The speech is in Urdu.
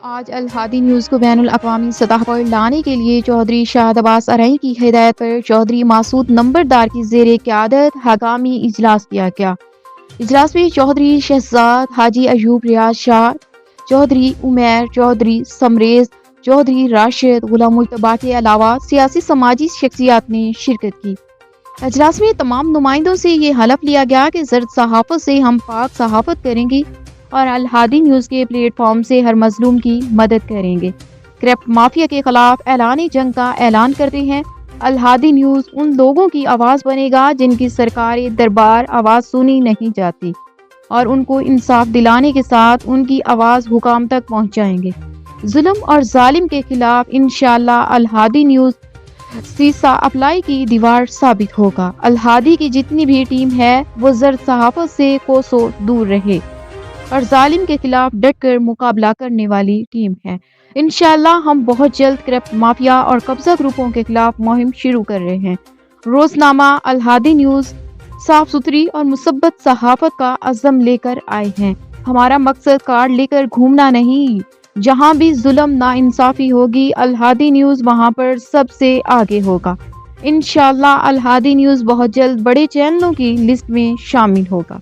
آج الہادی نیوز کو بین الاقوامی سطح پر لانے کے لیے چودھری شاہد عباس ارائیں کی ہدایت پر چودھری مسعود نمبردار کی زیر قیادت ہنگامی اجلاس کیا گیا۔ اجلاس میں چودھری شہزاد حاجی ایوب ریاض شاہ، چودھری عمیر، چودھری سمریز، چودھری راشد، غلام مجتبیٰ کے علاوہ سیاسی سماجی شخصیات نے شرکت کی۔ اجلاس میں تمام نمائندوں سے یہ حلف لیا گیا کہ زرد صحافت سے ہم پاک صحافت کریں گے اور الہادی نیوز کے پلیٹ فارم سے ہر مظلوم کی مدد کریں گے۔ کرپٹ مافیا کے خلاف اعلان جنگ کا اعلان کرتے ہیں۔ الہادی نیوز ان لوگوں کی آواز بنے گا جن کی سرکاری دربار آواز سنی نہیں جاتی، اور ان کو انصاف دلانے کے ساتھ ان کی آواز حکام تک پہنچائیں گے۔ ظلم اور ظالم کے خلاف انشاءاللہ الہادی نیوز سیسا اپلائی کی دیوار ثابت ہوگا۔ الہادی کی جتنی بھی ٹیم ہے وہ زرد صحافت سے کوسوں دور رہے اور ظالم کے خلاف ڈٹ کر مقابلہ کرنے والی ٹیم ہے۔ انشاءاللہ ہم بہت جلد کرپٹ مافیا اور قبضہ گروپوں کے خلاف مہم شروع کر رہے ہیں۔ روزنامہ الہادی نیوز صاف ستھری اور مثبت صحافت کا عزم لے کر آئے ہیں۔ ہمارا مقصد کارڈ لے کر گھومنا نہیں۔ جہاں بھی ظلم ناانصافی ہوگی الہادی نیوز وہاں پر سب سے آگے ہوگا۔ انشاءاللہ الہادی نیوز بہت جلد بڑے چینلوں کی لسٹ میں شامل ہوگا۔